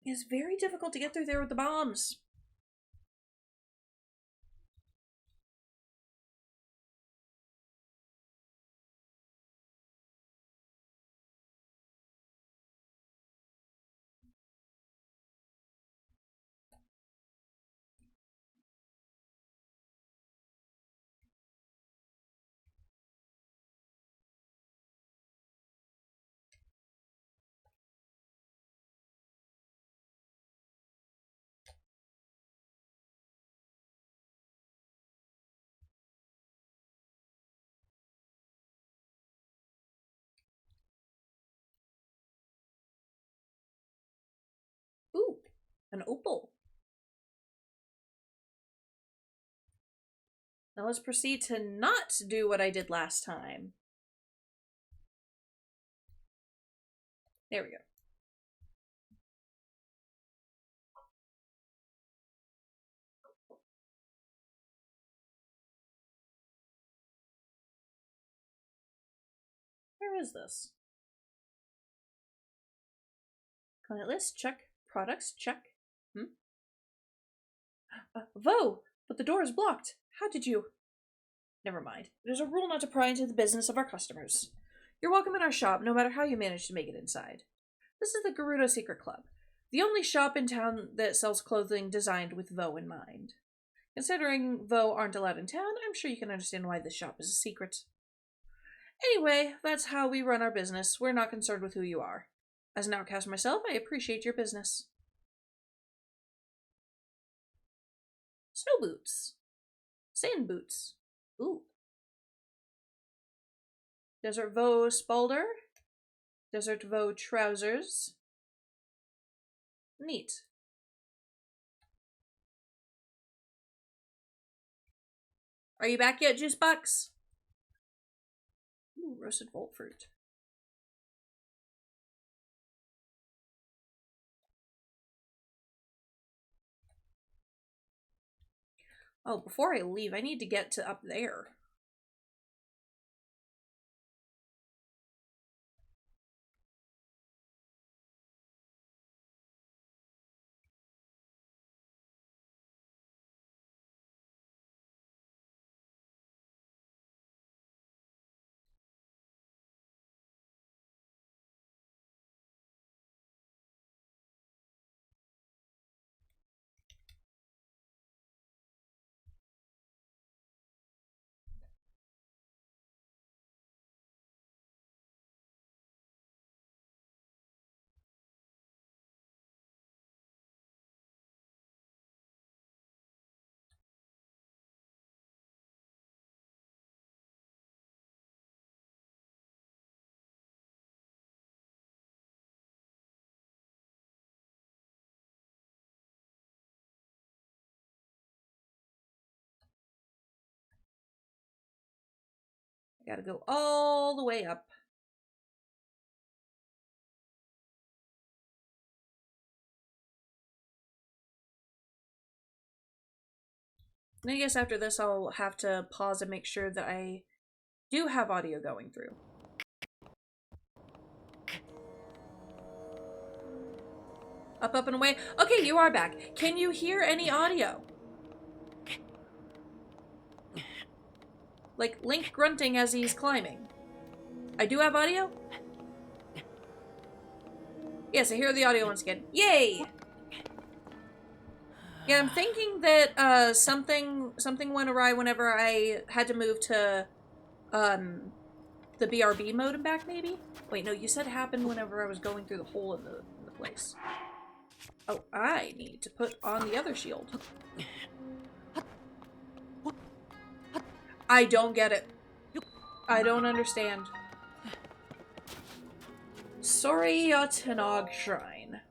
It's very difficult to get through there with the bombs. Ooh, an opal. Now let's proceed to not do what I did last time. There we go. Where is this? Client list, check. Products, check. Vo! But the door is blocked. How did you... Never mind. There's a rule not to pry into the business of our customers. You're welcome in our shop, no matter how you manage to make it inside. This is the Gerudo Secret Club, the only shop in town that sells clothing designed with Vo in mind. Considering Vo aren't allowed in town, I'm sure you can understand why this shop is a secret. Anyway, that's how we run our business. We're not concerned with who you are. As an outcast myself, I appreciate your business. Snow boots. Sand boots. Ooh. Desert Vo Spalder. Desert Vo trousers. Neat. Are you back yet, Juice Box? Ooh, roasted volt fruit. Oh, before I leave, I need to get to up there. I gotta go all the way up. And I guess after this I'll have to pause and make sure that I do have audio going through. Up, up, and away. Okay, you are back. Can you hear any audio? Like Link grunting as he's climbing. I do have audio? Yes, I hear the audio once again. Yay! Yeah, I'm thinking that something went awry whenever I had to move to the BRB mode and back, maybe? Wait, no, you said it happened whenever I was going through the hole in the place. Oh, I need to put on the other shield. I don't get it. I don't understand. Sorry, Tanog Shrine.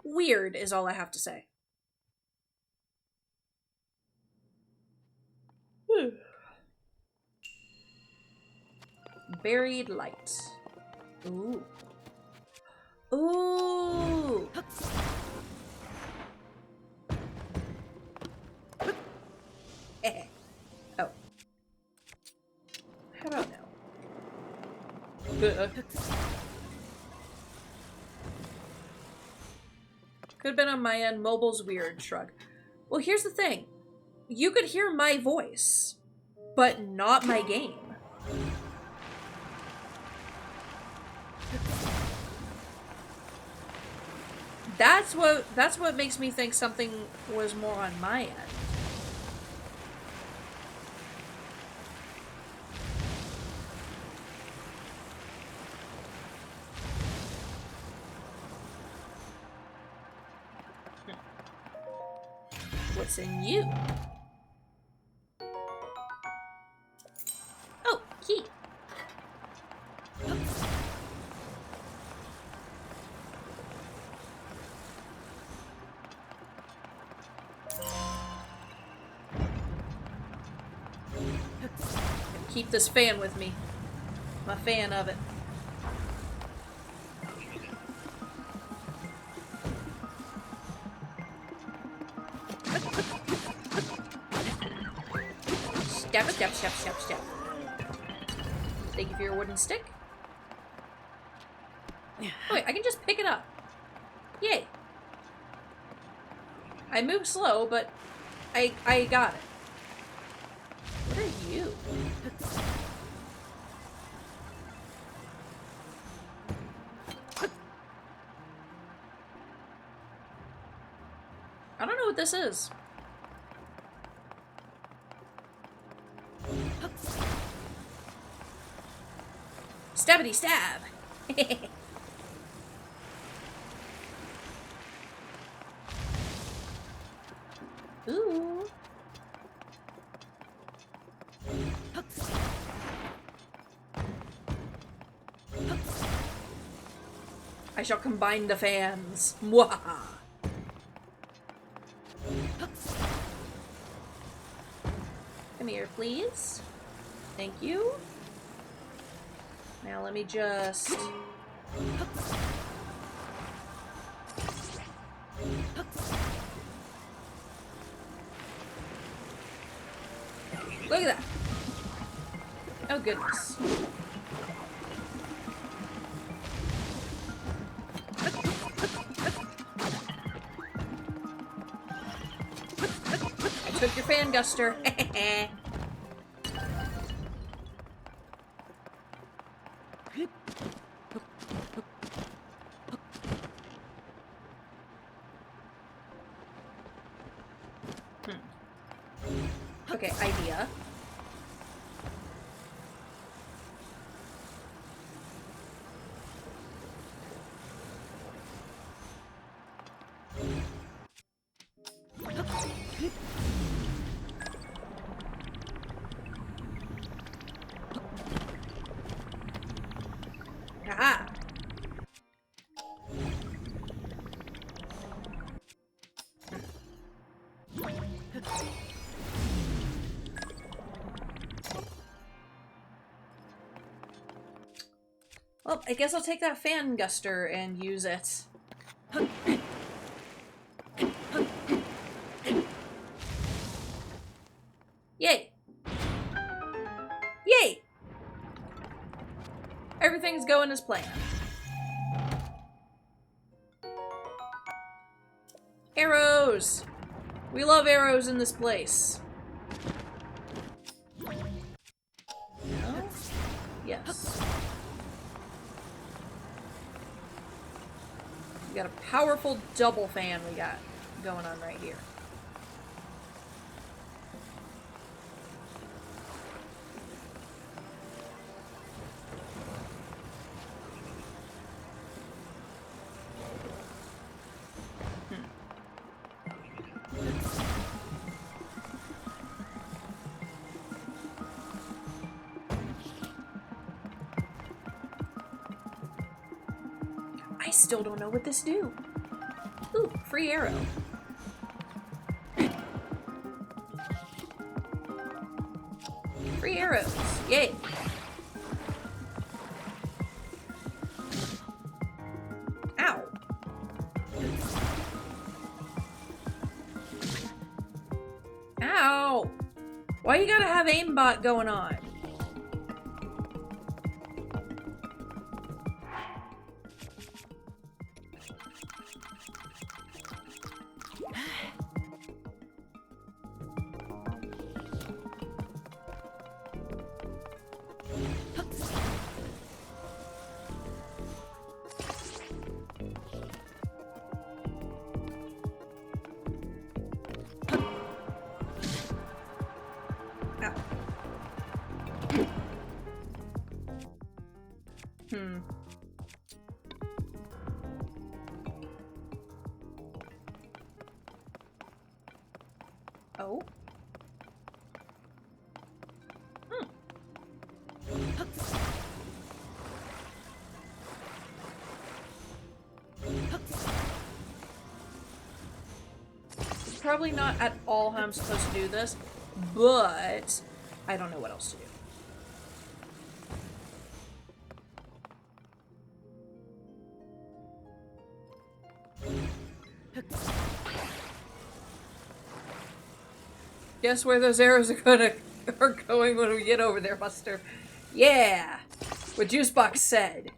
Weird is all I have to say. Buried light. Ooh. Ooh! Oh. How about now? Could have been on my end. Mobile's weird. Shrug. Well, here's the thing. You could hear my voice, but not my game. That's what makes me think something was more on my end. What's in you? Oh, key. Keep this fan with me. I'm a fan of it. Step, step, step, step, step. Thank you for your wooden stick. Oh wait, I can just pick it up. Yay. I move slow, but I got it. What are you? I don't know what this is. Stabbity stab! Ooh. I shall combine the fans. Mwahaha. Come here, please. Thank you. Now let me just... Look at that. Oh, goodness. I took your fan guster. Okay, idea. Aha! Well, I guess I'll take that fan guster and use it. Yay! Yay! Everything's going as planned. Arrows! We love arrows in this place. No? Yes. We got a powerful double fan we got going on right here. I still don't know what this do. Ooh, free arrow. Free arrows. Yay. Ow. Ow. Why you gotta have aimbot going on? Oh. It's probably not at all how I'm supposed to do this, but I don't know what else to do. Guess where those arrows are going when we get over there, Buster. Yeah! What Juicebox said.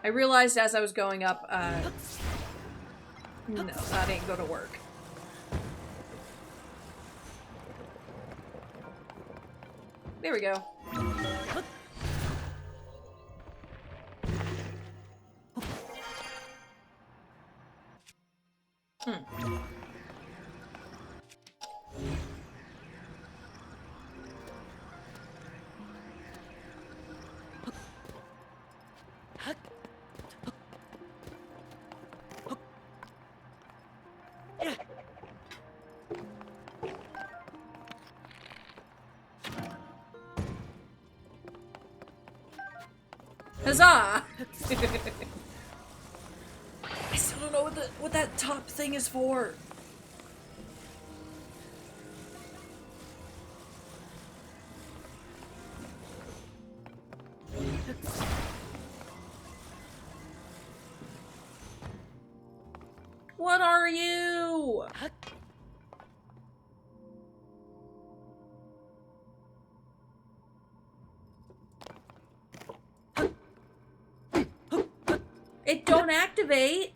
I realized as I was going up, no, that ain't gonna work. There we go. Huzzah! I still don't know what that top thing is for. What are you? It don't activate.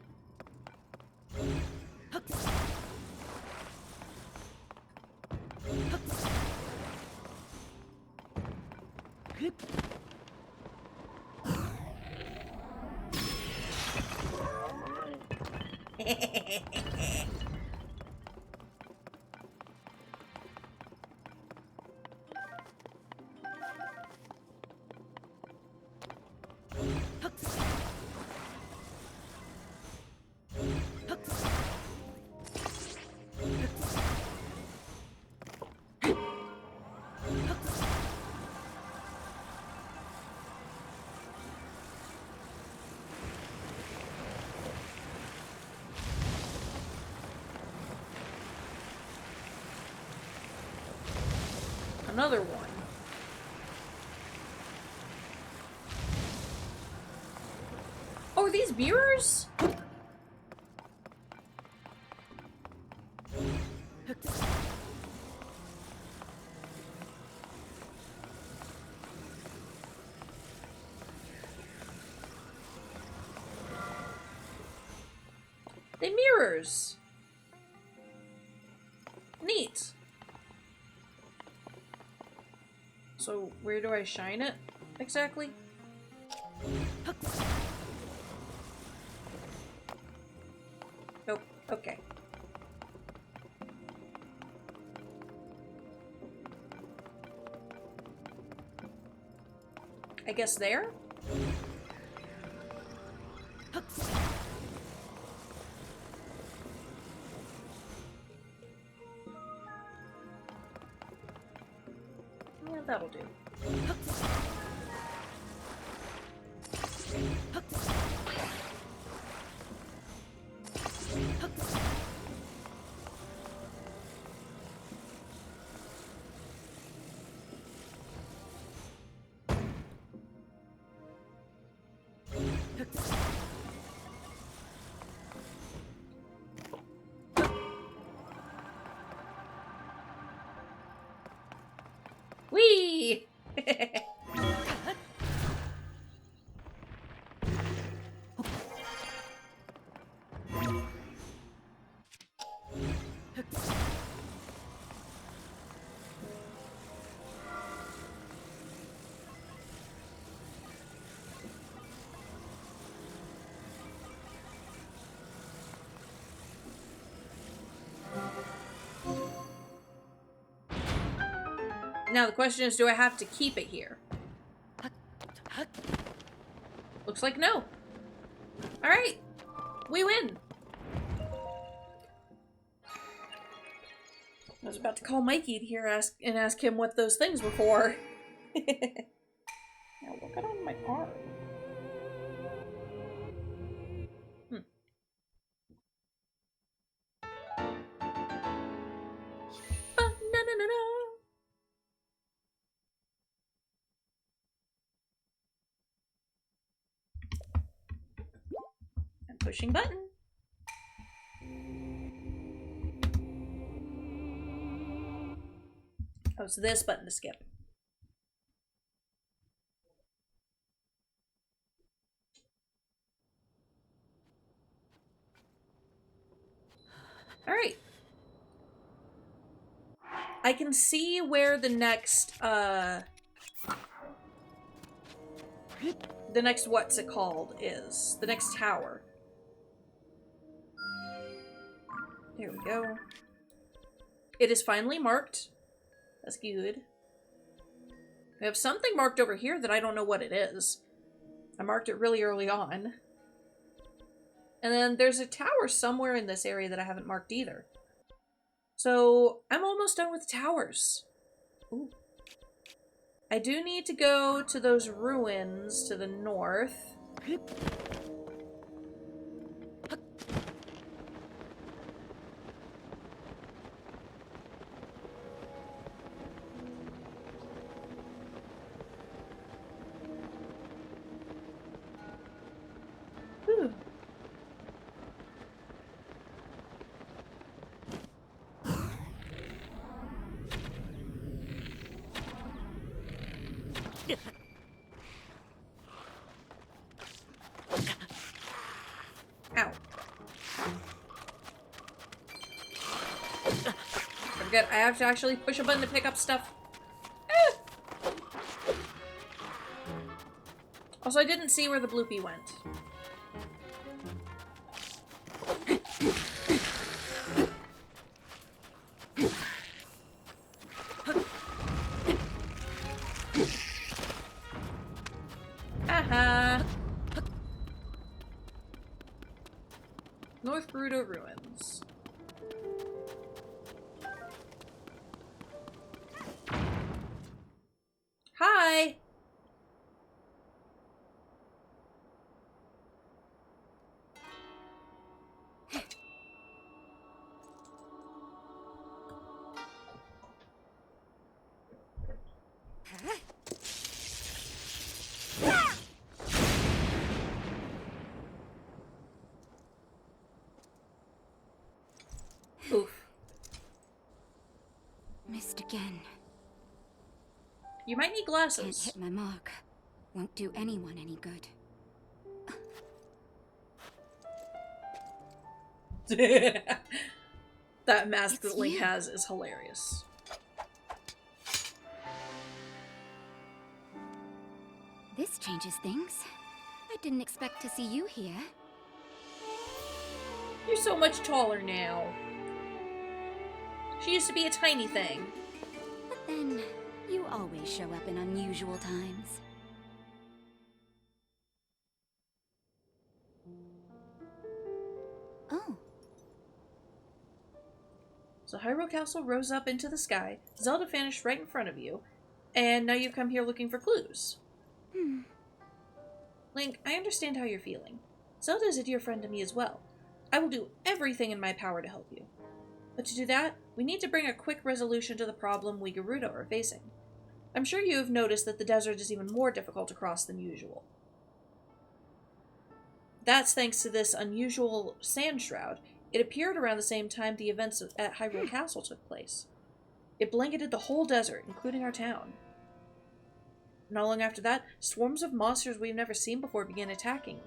Another one. Oh, are these mirrors? They mirrors. Neat. So, where do I shine it, exactly? Nope. Okay. I guess there? Yeah, that'll do. Whee! Now the question is, do I have to keep it here? Looks like no. Alright. We win. I was about to call Mikey here and ask him what those things were for. Now look at on my arm. I'm pushing button. Oh, it's this button to skip. Alright. I can see where the next what's it called is. The next tower. There we go. It is finally marked. That's good. We have something marked over here that I don't know what it is. I marked it really early on. And then there's a tower somewhere in this area that I haven't marked either. So, I'm almost done with the towers. Ooh. I do need to go to those ruins to the north. Whew. Ow. I forget, I have to actually push a button to pick up stuff. Ah! Also, I didn't see where the bloopy went. Haha. North Gerudo Ruins. Hi! Oof. Missed again. You might need Can't glasses. hit my mark. Won't do anyone any good. That mask It's that Link you. has is hilarious. This changes things. I didn't expect to see you here. You're so much taller now. She used to be a tiny thing. But then, you always show up in unusual times. Oh. So Hyrule Castle rose up into the sky, Zelda vanished right in front of you, and now you've come here looking for clues. Link, I understand how you're feeling. Zelda is a dear friend to me as well. I will do everything in my power to help you. But to do that, we need to bring a quick resolution to the problem we Gerudo are facing. I'm sure you have noticed that the desert is even more difficult to cross than usual. That's thanks to this unusual sand shroud. It appeared around the same time the events at Hyrule Castle took place. It blanketed the whole desert, including our town. Not long after that, swarms of monsters we've never seen before began attacking.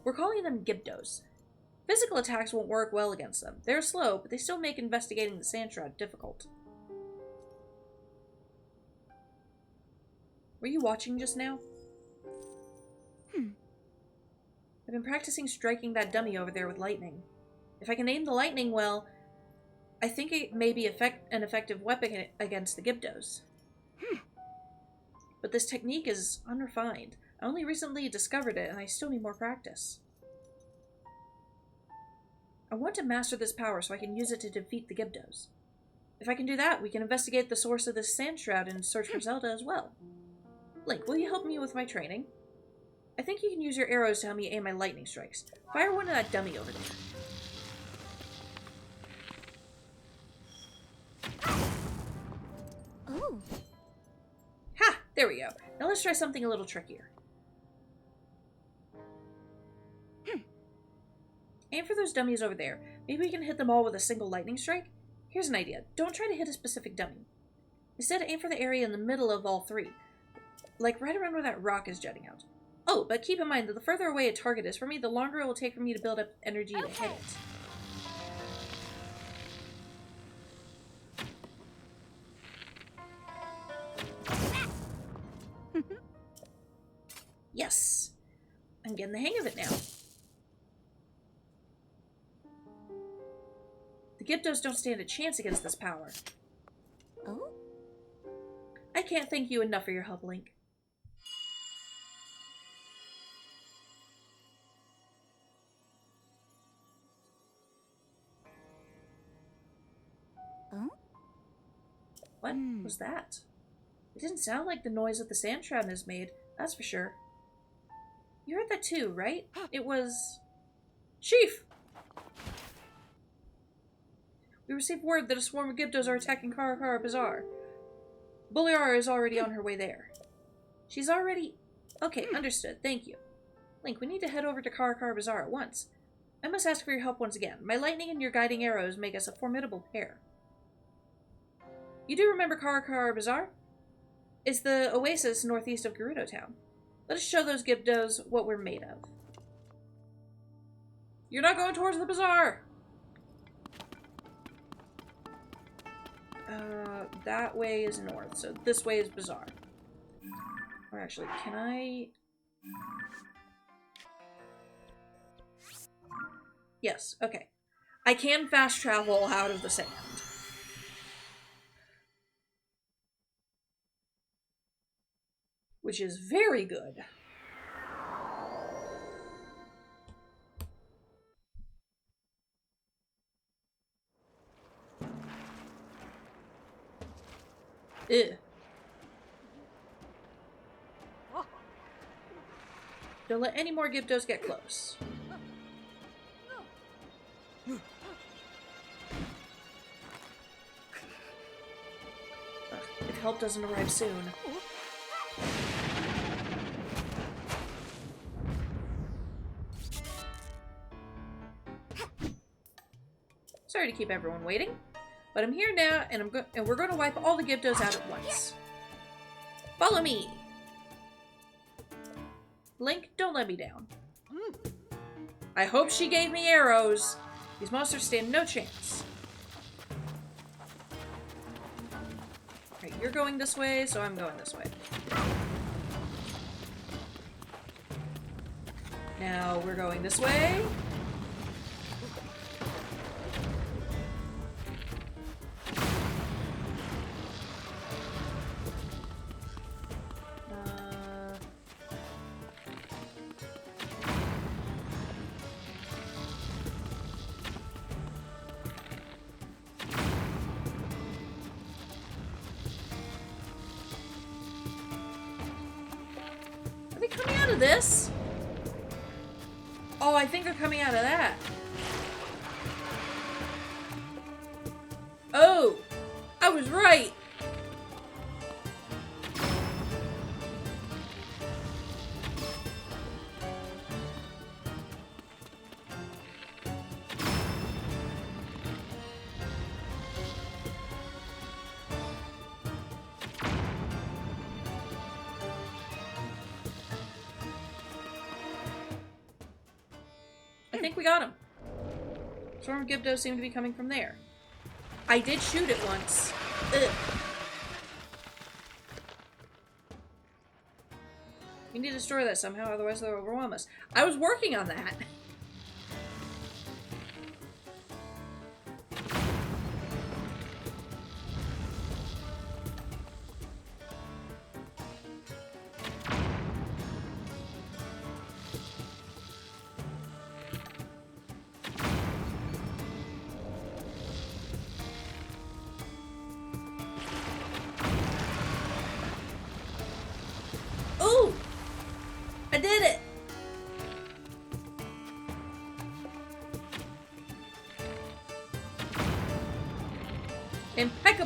We're calling them Gibdos. Physical attacks won't work well against them. They're slow, but they still make investigating the sand shroud difficult. Were you watching just now? I've been practicing striking that dummy over there with lightning. If I can aim the lightning well, I think it may be an effective weapon against the Gyptos. But this technique is unrefined. I only recently discovered it, and I still need more practice. I want to master this power so I can use it to defeat the Gyptos. If I can do that, we can investigate the source of this sand shroud and search for Zelda as well. Link, will you help me with my training? I think you can use your arrows to help me aim my lightning strikes. Fire one at that dummy over there. Oh. Ha! There we go. Now let's try something a little trickier. Aim for those dummies over there. Maybe we can hit them all with a single lightning strike? Here's an idea. Don't try to hit a specific dummy. Instead, aim for the area in the middle of all three. Like right around where that rock is jutting out. Oh, but keep in mind that the further away a target is from me, the longer it will take for me to build up energy to hit it. Yes! I'm getting the hang of it now. The Gyptos don't stand a chance against this power. Oh? I can't thank you enough for your help, Link. Oh? What was that? It didn't sound like the noise that the sand shroud has made, that's for sure. You heard that too, right? It was... Chief! We received word that a swarm of Gyptos are attacking Karakara Bazaar. Buliara is already on her way there. She's already... Okay, understood. Thank you. Link, we need to head over to Karakara Bazaar at once. I must ask for your help once again. My lightning and your guiding arrows make us a formidable pair. You do remember Karakara Bazaar? It's the oasis northeast of Gerudo Town. Let us show those Gyptos what we're made of. You're not going towards the bazaar! That way is north, so this way is bazaar. Or actually, can I... Yes, okay. I can fast travel out of the sand. Which is very good. Ew. Don't let any more Gyptos get close. Ugh, if help doesn't arrive soon. Sorry to keep everyone waiting, but I'm here now, and we're going to wipe all the Gyptos out at once. Follow me! Link, don't let me down. I hope she gave me arrows. These monsters stand no chance. Alright, you're going this way, so I'm going this way. Now we're going this way. Are they coming out of this? Oh, I think they're coming out of that. Oh! I was right! I think we got him. Swarm of Gyptos seem to be coming from there. I did shoot it once. Ugh. We need to destroy that somehow, otherwise they'll overwhelm us. I was working on that.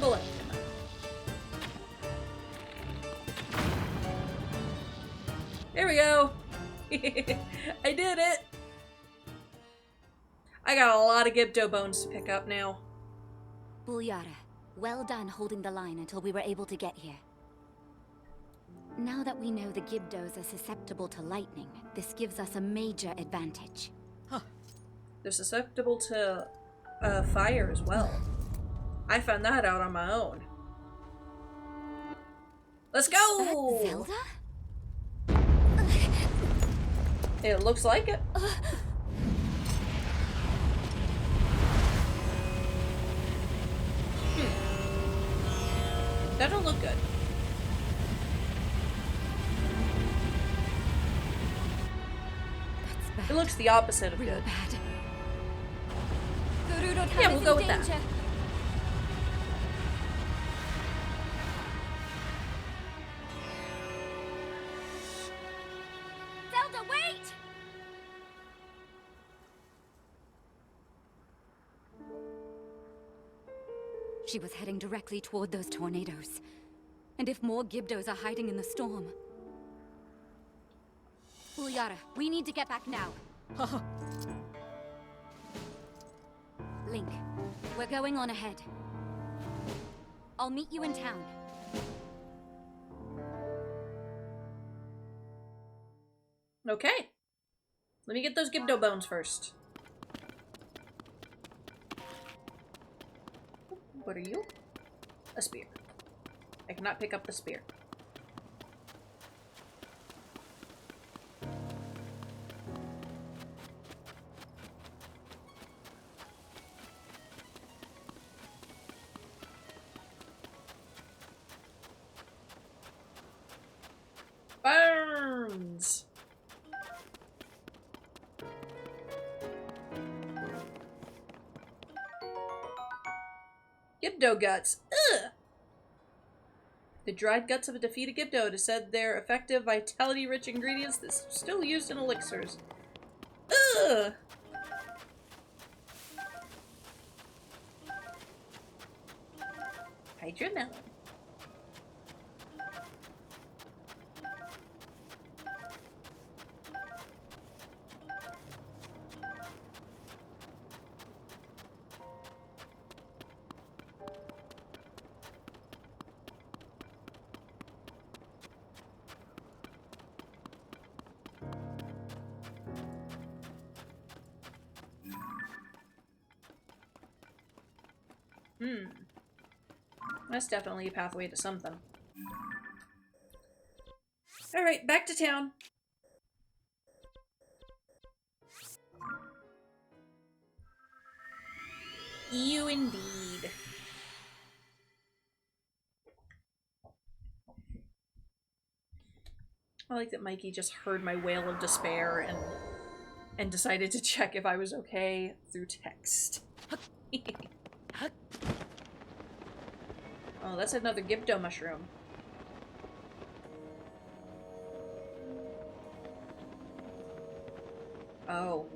blame. There we go. I did it. I got a lot of Gibdo bones to pick up now. Bulyara, well done holding the line until we were able to get here. Now that we know the Gibdos are susceptible to lightning, this gives us a major advantage. Huh. They're susceptible to fire as well. I found that out on my own. Let's go! Zelda? It looks like it. That don't look good. That's bad. It looks the opposite of Real good. bad. Gerudo Yeah, Town we'll is go in with that. danger. Zelda, wait! She was heading directly toward those tornadoes. And if more Gibdos are hiding in the storm... Bulyara, we need to get back now. Link, we're going on ahead. I'll meet you in town. Okay. Let me get those Gibdo bones first. What are you? A spear. I cannot pick up the spear. Burns! Gibdo guts. Ugh! The dried guts of a defeated Gibdo. It is said they're effective, vitality-rich ingredients that's still used in elixirs. Ugh! Hydromelon. That's definitely a pathway to something. Alright, back to town. You indeed. I like that Mikey just heard my wail of despair and decided to check if I was okay through text. Oh, that's another Gibdo mushroom. Oh.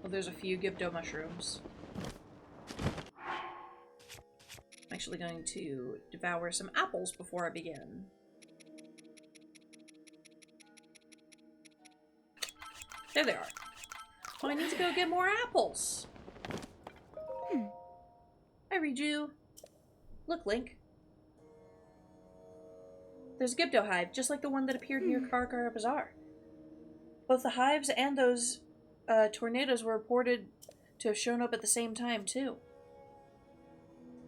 Well, there's a few Gibdo mushrooms. I'm actually going to devour some apples before I begin. There they are. Oh, I need to go get more apples. I read you. Look, Link. There's a Gibdo hive, just like the one that appeared near Karkara Bazaar. Both the hives and those tornadoes were reported to have shown up at the same time, too.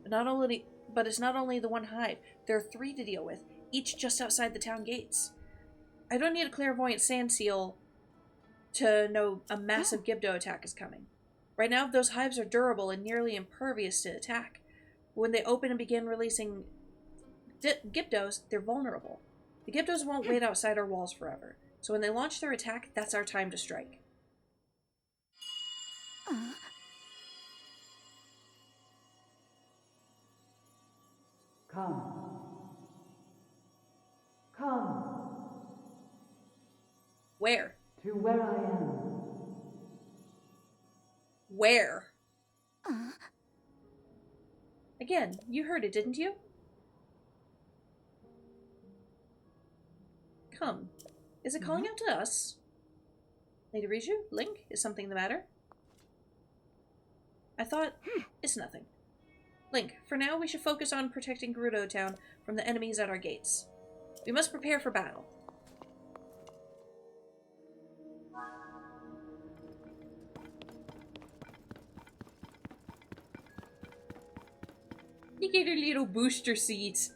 But it's not only the one hive. There are 3 to deal with, each just outside the town gates. I don't need a clairvoyant sand seal to know a massive Gibdo attack is coming. Right now, those hives are durable and nearly impervious to attack. When they open and begin releasing Gibdos, they're vulnerable. The Gibdos won't wait outside our walls forever, so when they launch their attack, that's our time to strike. Come. Come. Where? To where I am. Where? Again, you heard it, didn't you? Come. Is it calling out to us? Lady Riju? Link? Is something the matter? I thought... It's nothing. Link, for now we should focus on protecting Gerudo Town from the enemies at our gates. We must prepare for battle. You get your little booster seats.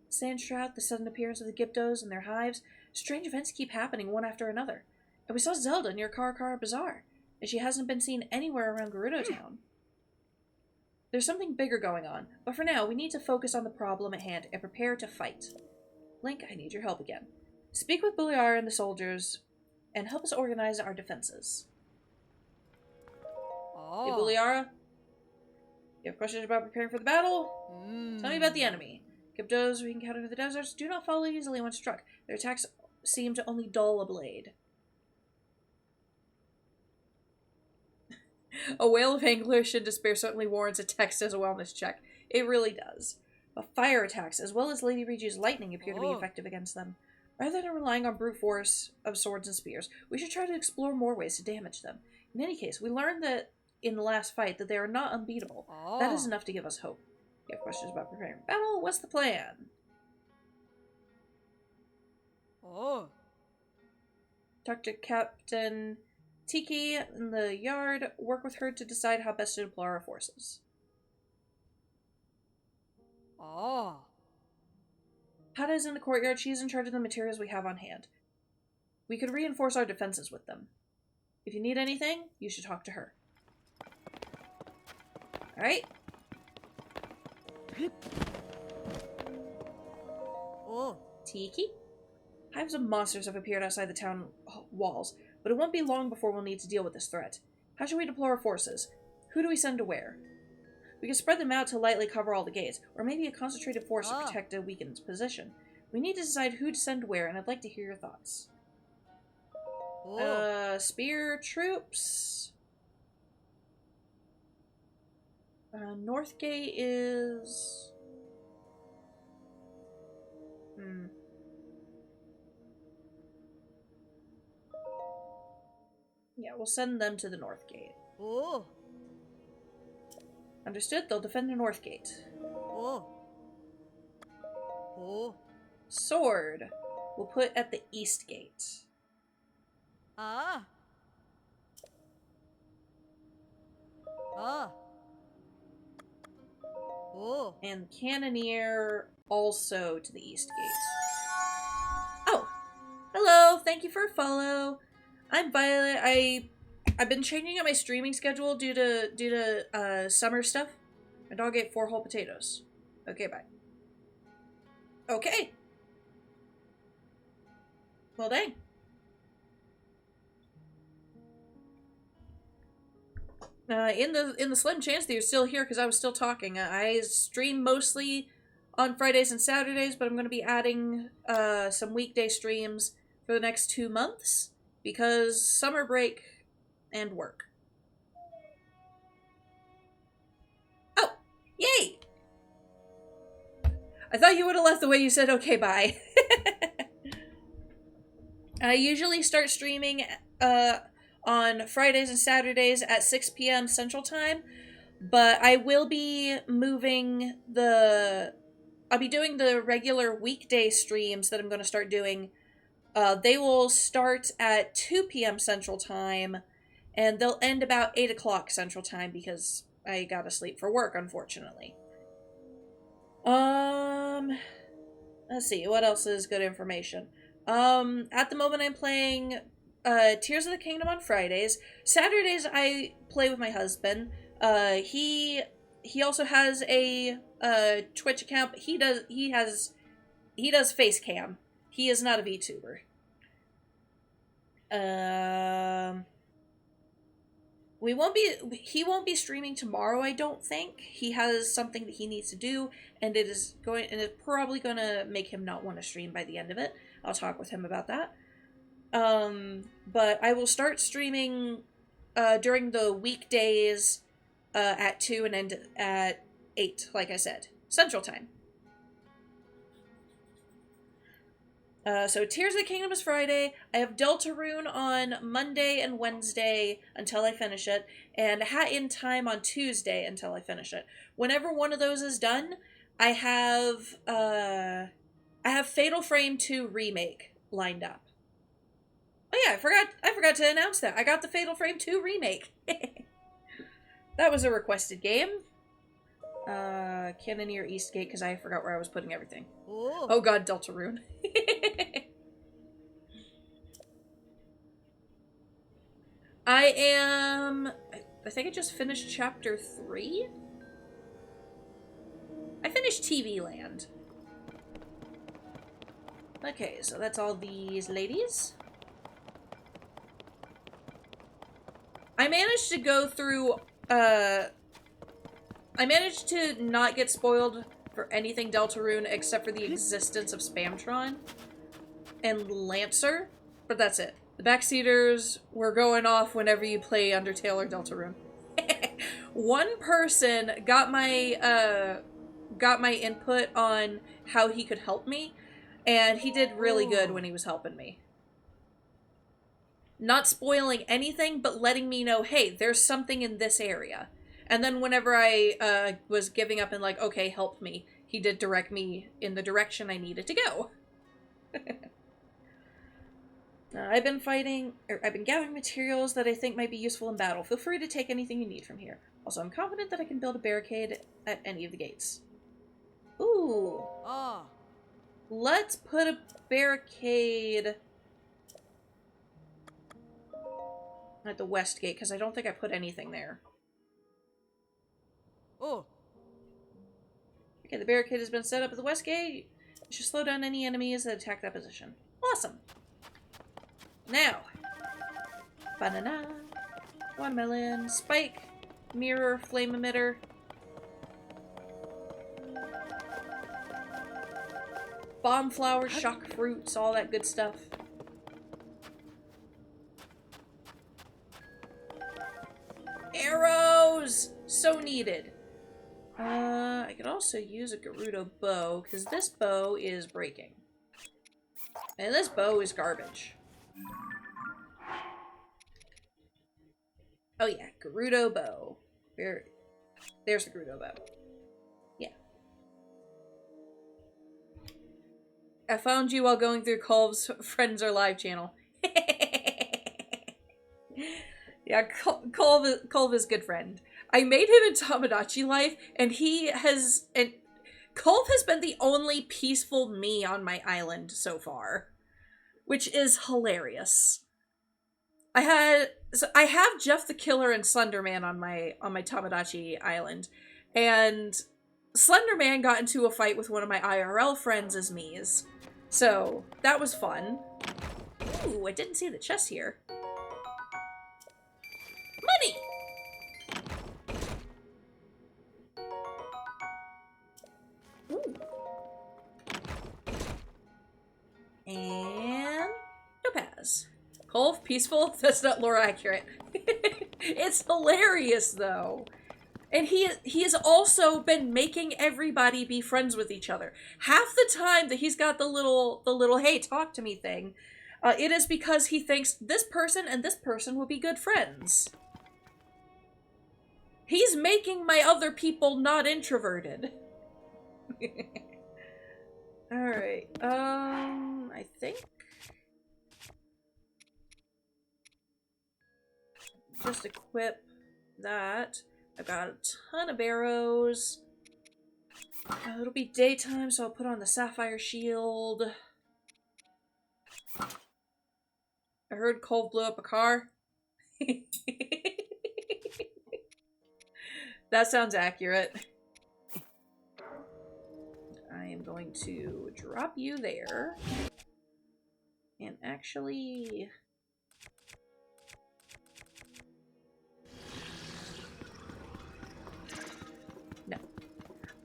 Sand Shroud, the sudden appearance of the Gyptos and their hives. Strange events keep happening one after another. And we saw Zelda near Karakara Bazaar, and she hasn't been seen anywhere around Gerudo Town. There's something bigger going on, but for now, we need to focus on the problem at hand and prepare to fight. Link, I need your help again. Speak with Buliara and the soldiers, and help us organize our defenses. Hey, Buliara? You have questions about preparing for the battle? Tell me about the enemy. Gyptos we encountered in the deserts do not fall easily when struck. Their attacks seem to only dull a blade. A wail of anguish and despair certainly warrants a text as a wellness check. It really does. But fire attacks, as well as Lady Riju's lightning, appear to be effective against them. Rather than relying on brute force of swords and spears, we should try to explore more ways to damage them. In any case, we learned that in the last fight that they are not unbeatable. That is enough to give us hope. You have questions about preparing for battle? What's the plan? Talk to Captain Tiki in the yard. Work with her to decide how best to deploy our forces. Hada is in the courtyard. She is in charge of the materials we have on hand. We could reinforce our defenses with them. If you need anything, you should talk to her. Alright? Tiki? Hives of monsters have appeared outside the town walls, but it won't be long before we'll need to deal with this threat. How should we deploy our forces? Who do we send to where? We can spread them out to lightly cover all the gates, or maybe a concentrated force to protect a weakened position. We need to decide who to send where, and I'd like to hear your thoughts. Spear troops. Northgate is... Yeah, we'll send them to the North Gate. Understood, they'll defend the North Gate. Sword, we'll put at the East Gate. And Cannoneer also to the East Gate. Oh! Hello! Thank you for a follow. I'm Violet. I've been changing up my streaming schedule due to summer stuff. My dog ate 4 whole potatoes. Okay, bye. Okay. Well, dang. In the slim chance that you're still here because I was still talking, I stream mostly on Fridays and Saturdays, but I'm going to be adding some weekday streams for the next 2 months because summer break and work. Oh, yay! I thought you would have left the way you said okay, bye. I usually start streaming on Fridays and Saturdays at 6 p.m. Central Time, but I will be moving I'll be doing the regular weekday streams that I'm going to start doing. They will start at 2 p.m. Central Time, and they'll end about 8 o'clock Central Time because I gotta sleep for work, unfortunately. Let's see, what else is good information? At the moment I'm playing Tears of the Kingdom on Fridays. Saturdays I play with my husband. He also has a Twitch account, but he does face cam. He is not a VTuber. He won't be streaming tomorrow, I don't think. He has something that he needs to do, and it's probably gonna make him not want to stream by the end of it. I'll talk with him about that. But I will start streaming during the weekdays at 2 and end at 8, like I said. Central Time. So Tears of the Kingdom is Friday. I have Deltarune on Monday and Wednesday until I finish it, and Hat in Time on Tuesday until I finish it. Whenever one of those is done, I have Fatal Frame 2 Remake lined up. Oh yeah, I forgot to announce that. I got the Fatal Frame 2 Remake. That was a requested game. Cannoneer Eastgate, because I forgot where I was putting everything. Oh, Oh god, Deltarune. I think I just finished chapter 3? I finished TV Land. Okay, so that's all these ladies. I managed to go through, I managed to not get spoiled for anything Deltarune except for the existence of Spamtron and Lancer, but that's it. The backseaters were going off whenever you play Undertale or Deltarune. One person got my input on how he could help me, and he did really good when he was helping me. Not spoiling anything, but letting me know, hey, there's something in this area. And then whenever I was giving up and like, okay, help me, he did direct me in the direction I needed to go. I've been gathering materials that I think might be useful in battle. Feel free to take anything you need from here. Also, I'm confident that I can build a barricade at any of the gates. Ooh. ah, Let's put a barricade at the west gate, because I don't think I put anything there. oh, Okay, the barricade has been set up at the west gate. It should slow down any enemies that attack that position. Awesome. Now, banana, watermelon, spike, mirror, flame emitter. Bomb flowers, shock fruits, all that good stuff. Arrows! So needed. I could also use a Gerudo bow, because this bow is breaking. And this bow is garbage. Oh yeah, Gerudo bow. There's the Gerudo bow. Yeah. I found you while going through Colv's Friends Are Live channel. Yeah, Colv is a good friend. I made him in Tamagotchi Life, and Colv has been the only peaceful me on my island so far, which is hilarious. I have Jeff the Killer and Slenderman on my Tamagotchi island, and Slenderman got into a fight with one of my IRL friends as me's, so that was fun. Ooh, I didn't see the chest here. Money! Ooh. And topaz. Colv, peaceful? That's not lore accurate. It's hilarious, though. And he has also been making everybody be friends with each other. Half the time that he's got the little hey, talk to me thing, it is because he thinks this person and this person will be good friends. He's making my other people not introverted. Alright, I think just equip that. I've got a ton of arrows. It'll be daytime, so I'll put on the sapphire shield. I heard Colv blew up a car. That sounds accurate. I am going to drop you there. And actually... no.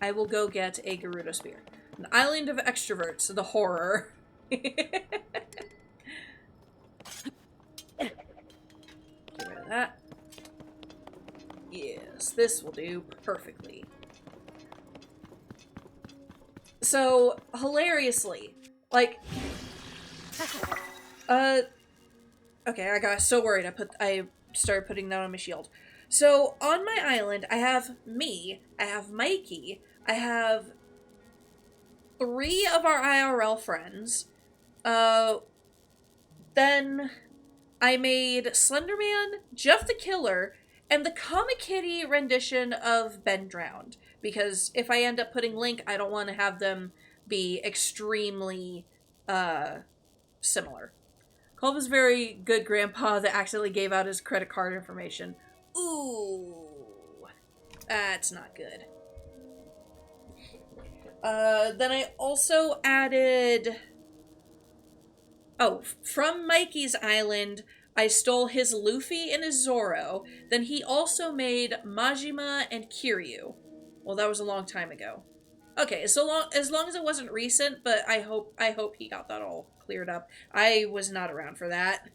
I will go get a Gerudo Spear. An island of extroverts, the horror. Get rid of that. Yes, this will do perfectly. So, hilariously, like, okay, I got so worried I started putting that on my shield. So, on my island, I have me, I have Mikey, I have 3 of our IRL friends, then I made Slenderman, Jeff the Killer, and the Comic Kitty rendition of Ben Drowned. Because if I end up putting Link, I don't want to have them be extremely similar. Culp is very good grandpa that accidentally gave out his credit card information. Ooh, that's not good. Then I also added... Oh, from Mikey's island, I stole his Luffy and his Zoro. Then he also made Majima and Kiryu. Well, that was a long time ago. Okay, so as long as it wasn't recent, but I hope he got that all cleared up. I was not around for that.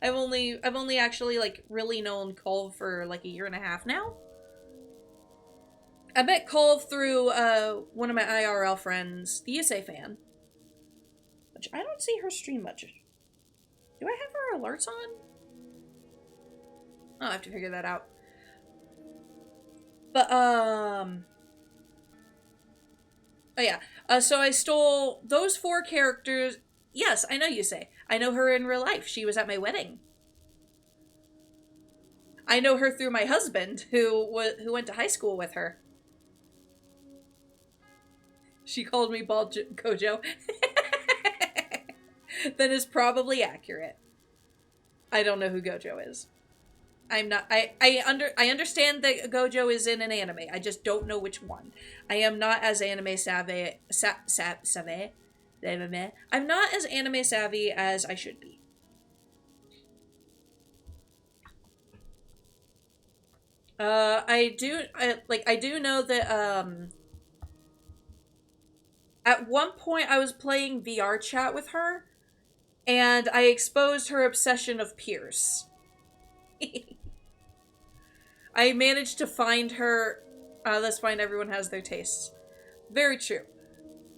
I've only actually like really known Culv for like a year and a half now. I met Culv through one of my IRL friends, the Yusei fan. Which I don't see her stream much. Do I have her alerts on? I'll have to figure that out. But, oh yeah. So I stole those 4 characters. Yes, I know Yusei. I know her in real life. She was at my wedding. I know her through my husband, who went to high school with her. She called me Bald Gojo. That is probably accurate. I don't know who Gojo is. I'm not. I understand that Gojo is in an anime. I just don't know which one. I am not as anime savvy. I'm not as anime savvy as I should be. I do know that at one point I was playing VR chat with her, and I exposed her obsession of Pierce. I managed to find her. That's fine, everyone has their tastes. Very true.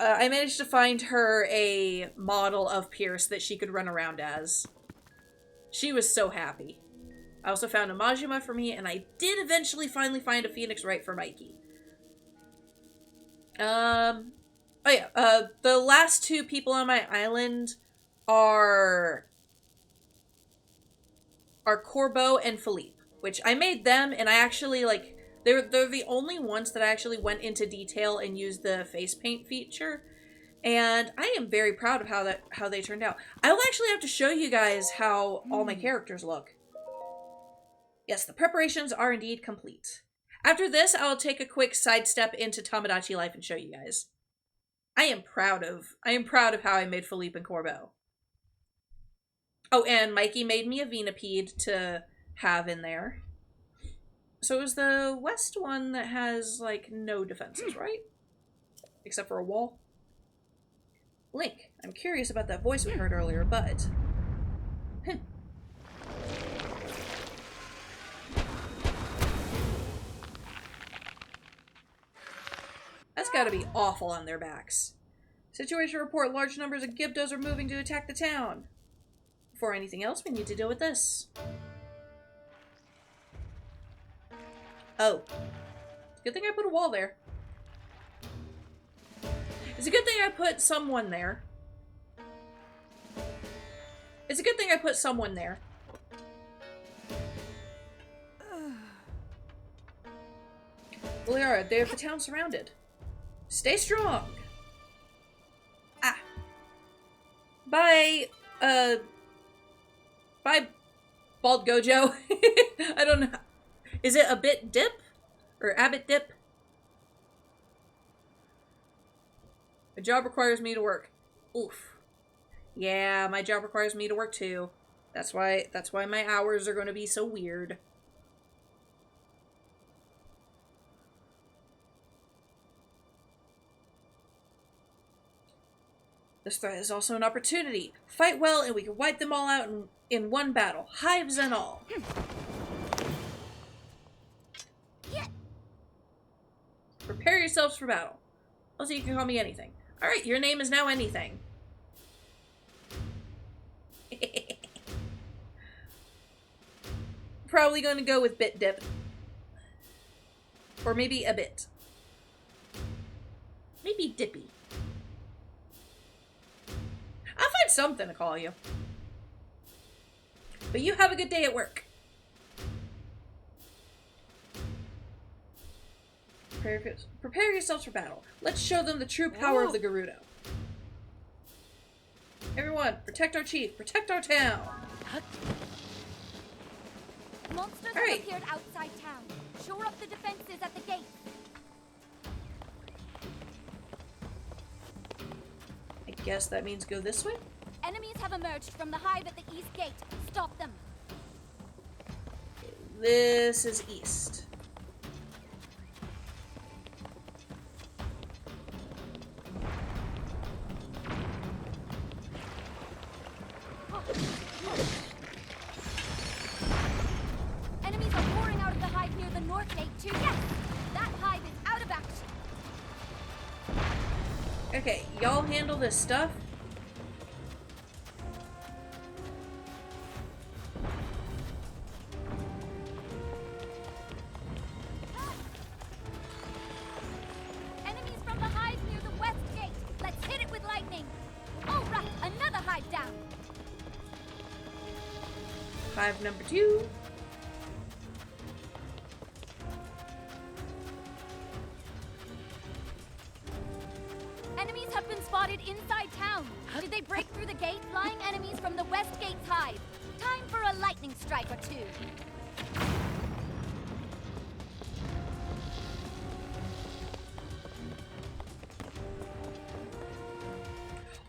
I managed to find her a model of Pierce that she could run around as. She was so happy. I also found a Majima for me, and I did eventually finally find a Phoenix Wright for Mikey. Oh yeah, the last 2 people on my island are Corbeau and Philippe, which I made them, and I actually, like, they're the only ones that I actually went into detail and used the face paint feature, and I am very proud of how they turned out. I'll actually have to show you guys how all my characters look. Yes, the preparations are indeed complete. After this, I'll take a quick sidestep into Tomodachi life and show you guys. I am proud of how I made Philippe and Corbeau. Oh, and Mikey made me a Venipede to have in there. So it was the west one that has, like, no defenses, right? Except for a wall. Link, I'm curious about that voice we heard earlier, but... That's gotta be awful on their backs. Situation report, large numbers of Gibdos are moving to attack the town. Before anything else, we need to deal with this. Oh. Good thing I put a wall there. It's a good thing I put someone there. It's a good thing I put someone there. Liara, they have the town surrounded. Stay strong. Ah. Bye, bye, Bald Gojo. I don't know. Is it a bit dip? Or Abbott dip? My job requires me to work. Oof. Yeah, my job requires me to work too. That's why my hours are going to be so weird. This threat is also an opportunity. Fight well and we can wipe them all out in one battle. Hives and all. Prepare yourselves for battle. Also, you can call me anything. Alright, your name is now anything. Probably going to go with Bit Dip. Or maybe a bit. Maybe Dippy. I'll find something to call you. But you have a good day at work. Prepare yourselves for battle. Let's show them the true power of the Gerudo. Everyone, protect our chief. Protect our town. Monsters have appeared outside town. Shore up the defenses at the gate. I guess that means go this way? Enemies have emerged from the hive at the east gate. Stop them. This is east. Enemies are pouring out of the hive near the north gate too. Yes! That hive is out of action. Okay, y'all handle this stuff. Enemies from the hive near the west gate. Let's hit it with lightning. All right, another hive down. Hive number 2. Enemies have been spotted inside town. Did they break through the gate? Flying enemies from the west gate's hive. Time for a lightning strike or two.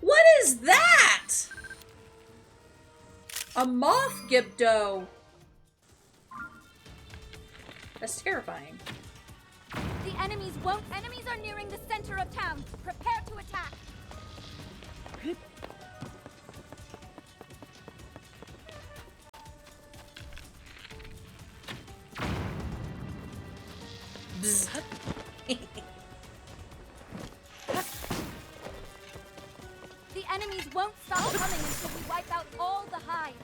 What is that? A moth Gibdo. That's terrifying. The enemies won't. Enemies are nearing the center of town. Prepare to attack. Bzz. The enemies won't stop coming until we wipe out all the hives.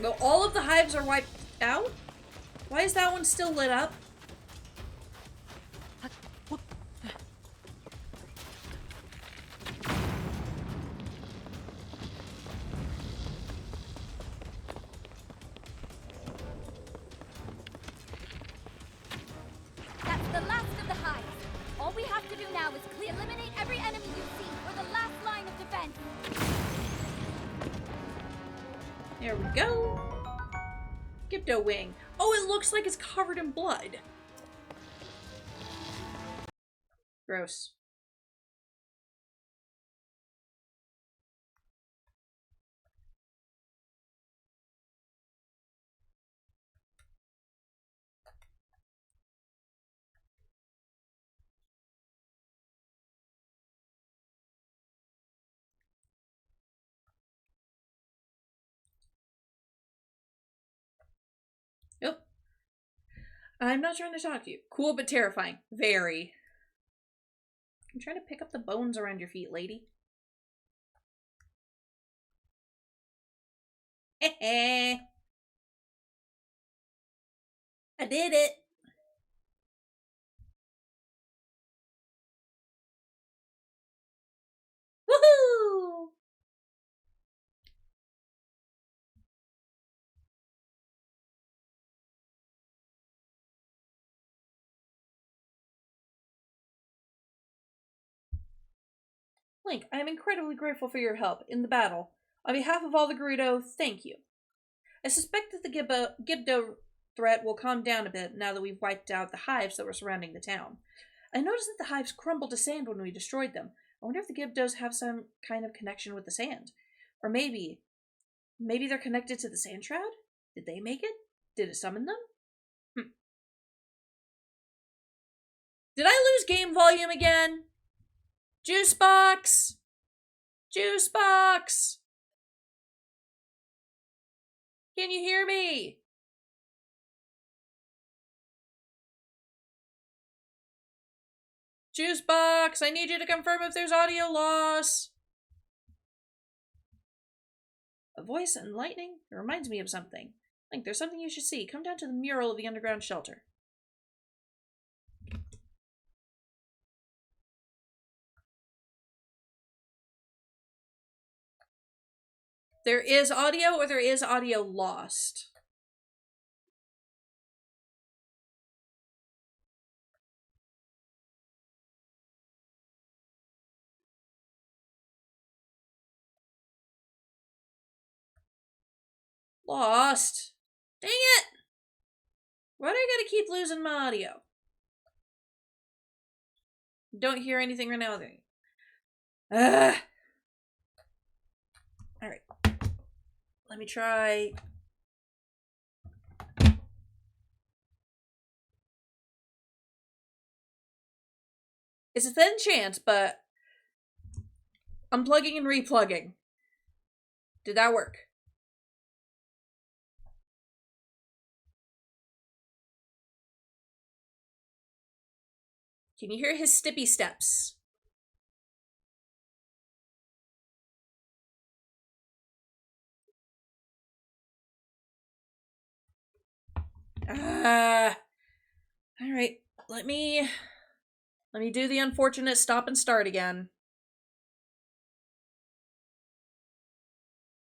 Well, all of the hives are wiped out? Why is that one still lit up? That's the last of the hives. All we have to do now is eliminate every enemy you see for the last line of defense. There we go. Gibdo wing. Oh, it looks like it's covered in blood. Gross. Nope. I'm not trying to talk to you. Cool but terrifying. Very. I'm trying to pick up the bones around your feet, lady. Heh. I did it. Woohoo! Link, I am incredibly grateful for your help in the battle. On behalf of all the Gerudo, thank you. I suspect that the Gibdo threat will calm down a bit now that we've wiped out the hives that were surrounding the town. I noticed that the hives crumbled to sand when we destroyed them. I wonder if the Gibdos have some kind of connection with the sand. Or maybe they're connected to the sand shroud? Did they make it? Did it summon them? Did I lose game volume again? Juice box! Juice box! Can you hear me? Juice box, I need you to confirm if there's audio loss. A voice and lightning? It reminds me of something. Link, there's something you should see. Come down to the mural of the underground shelter. There is audio or there is audio lost? Lost. Dang it! Why do I gotta keep losing my audio? Don't hear anything right now. Ugh. Alright. Let me try. It's a thin chance, but unplugging and replugging. Did that work? Can you hear his stippy steps? Alright. Let me do the unfortunate stop and start again.